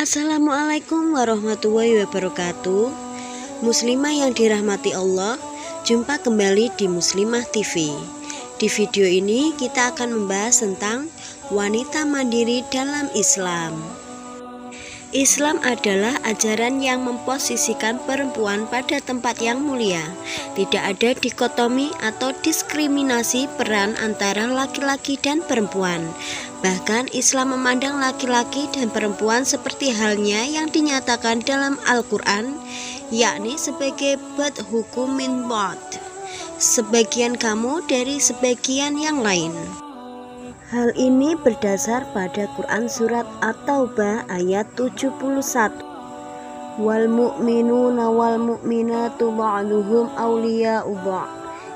Assalamualaikum warahmatullahi wabarakatuh. Muslimah yang dirahmati Allah, jumpa kembali di Muslimah TV. Di video ini kita akan membahas tentang wanita mandiri dalam Islam. Islam adalah ajaran yang memposisikan perempuan pada tempat yang mulia. Tidak ada dikotomi atau diskriminasi peran antara laki-laki dan perempuan. Bahkan Islam memandang laki-laki dan perempuan seperti halnya yang dinyatakan dalam Al-Quran, yakni sebagai ba'dhukum min ba'd, sebagian kamu dari sebagian yang lain. Hal ini berdasar pada Quran Surat At-Taubah ayat 71. Wal mu'minuna wal mu'minatu ba'duhum awliya'u ba'd,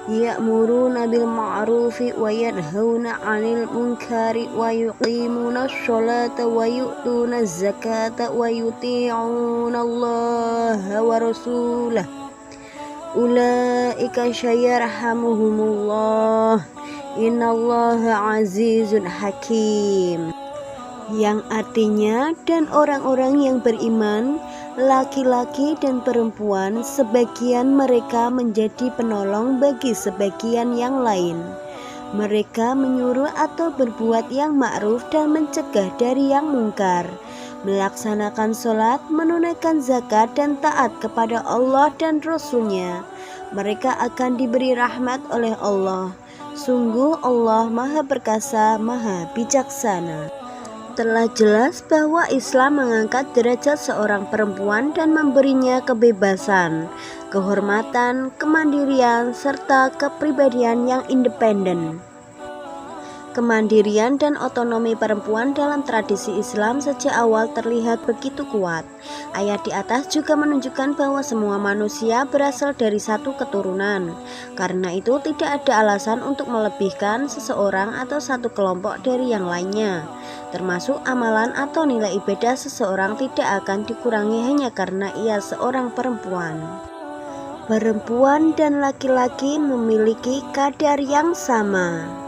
ya'muruna bil ma'rufi wa yanhauna 'anil munkari wa yuqimuna sholata wa yu'tuna zakata wa yuti'una Allaha wa rasulah. Ulaika sayarhamuhumullah. Innallaha azizun hakim, yang artinya dan orang-orang yang beriman, laki-laki dan perempuan, sebagian mereka menjadi penolong bagi sebagian yang lain. Mereka menyuruh atau berbuat yang ma'ruf dan mencegah dari yang mungkar, melaksanakan sholat, menunaikan zakat dan taat kepada Allah dan Rasul-Nya. Mereka akan diberi rahmat oleh Allah. Sungguh Allah Maha Perkasa, Maha Bijaksana. Telah jelas bahwa Islam mengangkat derajat seorang perempuan dan memberinya kebebasan, kehormatan, kemandirian, serta kepribadian yang independen. Kemandirian dan otonomi perempuan dalam tradisi Islam sejak awal terlihat begitu kuat. Ayat di atas juga menunjukkan bahwa semua manusia berasal dari satu keturunan. Karena itu tidak ada alasan untuk melebihkan seseorang atau satu kelompok dari yang lainnya. Termasuk amalan atau nilai ibadah seseorang tidak akan dikurangi hanya karena ia seorang perempuan. Perempuan dan laki-laki memiliki kadar yang sama.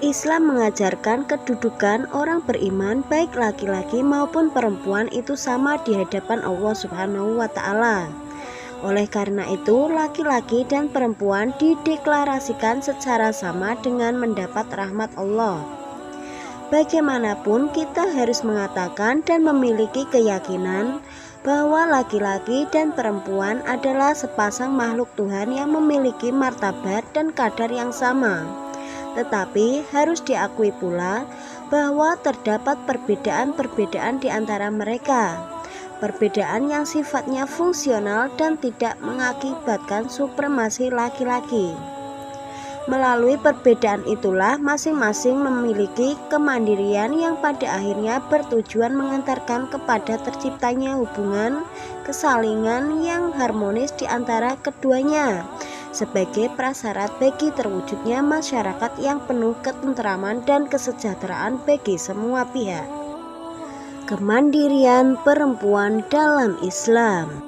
Islam mengajarkan kedudukan orang beriman baik laki-laki maupun perempuan itu sama di hadapan Allah Subhanahu wa Ta'ala. Oleh karena itu, laki-laki dan perempuan dideklarasikan secara sama dengan mendapat rahmat Allah. Bagaimanapun kita harus mengatakan dan memiliki keyakinan bahwa laki-laki dan perempuan adalah sepasang makhluk Tuhan yang memiliki martabat dan kadar yang sama. Tetapi harus diakui pula bahwa terdapat perbedaan-perbedaan di antara mereka. Perbedaan yang sifatnya fungsional dan tidak mengakibatkan supremasi laki-laki. Melalui perbedaan itulah masing-masing memiliki kemandirian yang pada akhirnya bertujuan mengantarkan kepada terciptanya hubungan kesalingan yang harmonis di antara keduanya, sebagai prasyarat bagi terwujudnya masyarakat yang penuh ketentraman dan kesejahteraan bagi semua pihak. Kemandirian perempuan dalam Islam.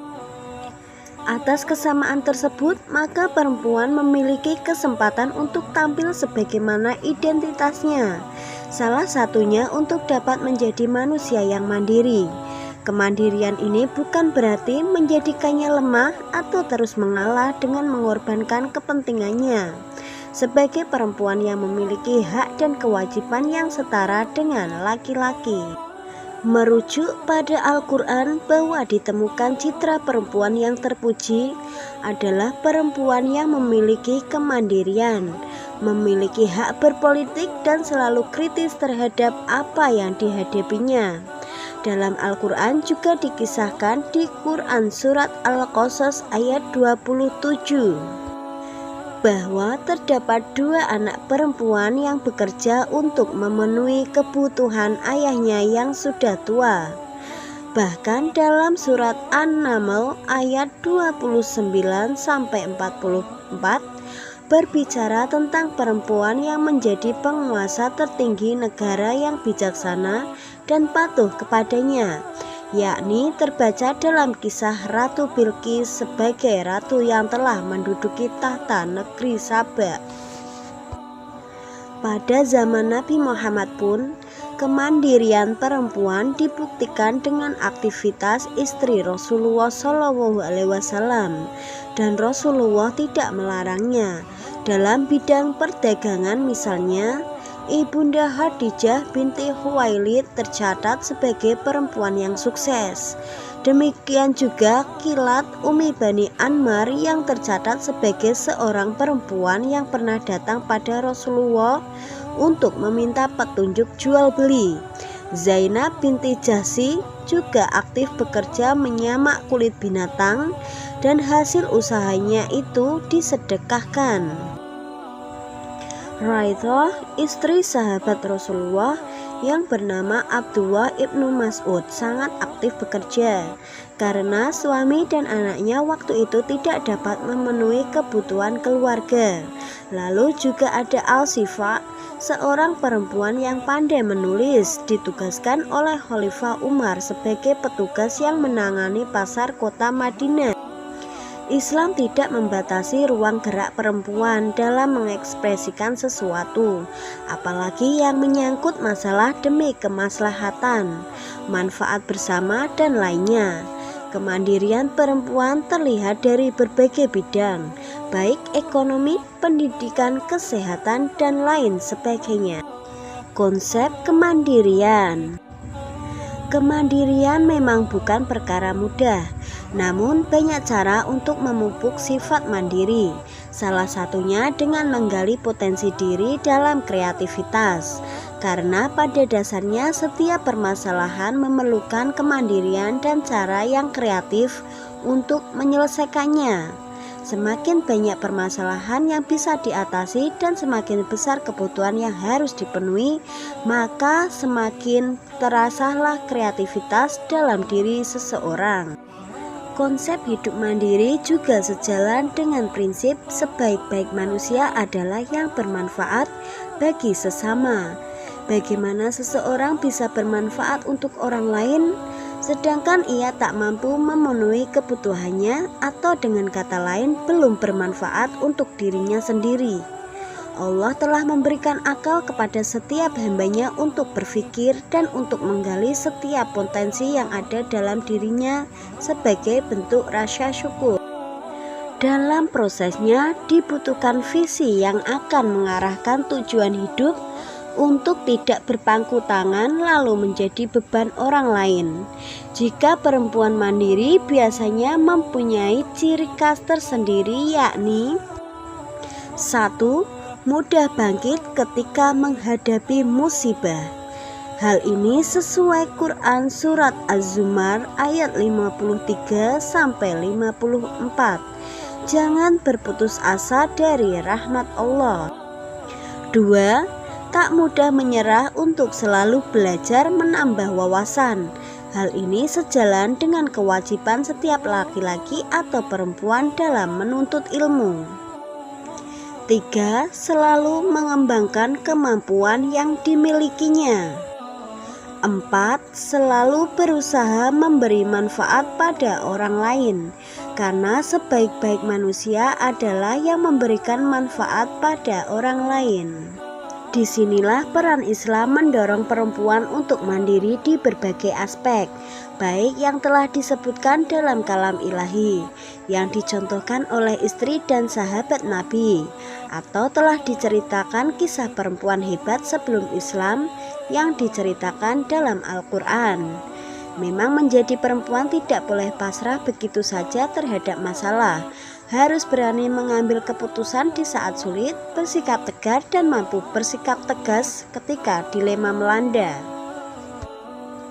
Atas kesamaan tersebut, maka perempuan memiliki kesempatan untuk tampil sebagaimana identitasnya. Salah satunya untuk dapat menjadi manusia yang mandiri. Kemandirian ini bukan berarti menjadikannya lemah atau terus mengalah dengan mengorbankan kepentingannya. Sebagai perempuan yang memiliki hak dan kewajiban yang setara dengan laki-laki. Merujuk pada Al-Quran bahwa ditemukan citra perempuan yang terpuji adalah perempuan yang memiliki kemandirian, memiliki hak berpolitik dan selalu kritis terhadap apa yang dihadapinya. Dalam Al-Quran juga dikisahkan di Quran Surat Al-Qasas ayat 27 bahwa terdapat dua anak perempuan yang bekerja untuk memenuhi kebutuhan ayahnya yang sudah tua. Bahkan dalam Surat An-Naml ayat 29-44 berbicara tentang perempuan yang menjadi penguasa tertinggi negara yang bijaksana dan patuh kepadanya, yakni terbaca dalam kisah Ratu Bilqis sebagai ratu yang telah menduduki tahta negeri Saba. Pada zaman Nabi Muhammad pun, kemandirian perempuan dibuktikan dengan aktivitas istri Rasulullah SAW, dan Rasulullah tidak melarangnya. Dalam bidang perdagangan misalnya, Ibunda Khadijah binti Khuwailid tercatat sebagai perempuan yang sukses. Demikian juga Kilat Umi Bani Anmar yang tercatat sebagai seorang perempuan yang pernah datang pada Rasulullah untuk meminta petunjuk jual beli. Zainab binti Jahsy juga aktif bekerja menyamak kulit binatang dan hasil usahanya itu disedekahkan. Raithah, istri sahabat Rasulullah yang bernama Abdullah ibnu Mas'ud, sangat aktif bekerja karena suami dan anaknya waktu itu tidak dapat memenuhi kebutuhan keluarga. Lalu juga ada Al-Sifa, seorang perempuan yang pandai menulis, ditugaskan oleh Khalifah Umar sebagai petugas yang menangani pasar kota Madinah. Islam tidak membatasi ruang gerak perempuan dalam mengekspresikan sesuatu, apalagi yang menyangkut masalah demi kemaslahatan, manfaat bersama, dan lainnya. Kemandirian perempuan terlihat dari berbagai bidang, baik ekonomi, pendidikan, kesehatan, dan lain sebagainya. Konsep kemandirian. Kemandirian memang bukan perkara mudah, namun banyak cara untuk memupuk sifat mandiri. Salah satunya dengan menggali potensi diri dalam kreativitas, karena pada dasarnya setiap permasalahan memerlukan kemandirian dan cara yang kreatif untuk menyelesaikannya. Semakin banyak permasalahan yang bisa diatasi dan semakin besar kebutuhan yang harus dipenuhi, maka semakin terasalah kreativitas dalam diri seseorang. Konsep hidup mandiri juga sejalan dengan prinsip sebaik-baik manusia adalah yang bermanfaat bagi sesama. Bagaimana seseorang bisa bermanfaat untuk orang lain, sedangkan ia tak mampu memenuhi kebutuhannya, atau dengan kata lain belum bermanfaat untuk dirinya sendiri. Allah telah memberikan akal kepada setiap hambanya untuk berpikir dan untuk menggali setiap potensi yang ada dalam dirinya sebagai bentuk rasa syukur. Dalam prosesnya dibutuhkan visi yang akan mengarahkan tujuan hidup untuk tidak berpangku tangan lalu menjadi beban orang lain. Jika perempuan mandiri biasanya mempunyai ciri khas tersendiri, yakni 1. Mudah bangkit ketika menghadapi musibah. Hal ini sesuai Quran surat Az-Zumar ayat 53 sampai 54. Jangan berputus asa dari rahmat Allah. 2. Tak mudah menyerah untuk selalu belajar menambah wawasan. Hal ini sejalan dengan kewajiban setiap laki-laki atau perempuan dalam menuntut ilmu. 3. Selalu mengembangkan kemampuan yang dimilikinya. 4. Selalu berusaha memberi manfaat pada orang lain, karena sebaik-baik manusia adalah yang memberikan manfaat pada orang lain. Disinilah peran Islam mendorong perempuan untuk mandiri di berbagai aspek, baik yang telah disebutkan dalam kalam ilahi, yang dicontohkan oleh istri dan sahabat Nabi, atau telah diceritakan kisah perempuan hebat sebelum Islam yang diceritakan dalam Al-Quran. Memang menjadi perempuan tidak boleh pasrah begitu saja terhadap masalah, harus berani mengambil keputusan di saat sulit, bersikap tegar dan mampu bersikap tegas ketika dilema melanda.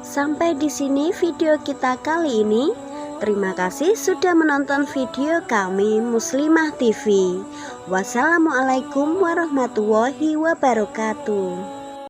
Sampai di sini video kita kali ini. Terima kasih sudah menonton video kami Muslimah TV. Wassalamualaikum warahmatullahi wabarakatuh.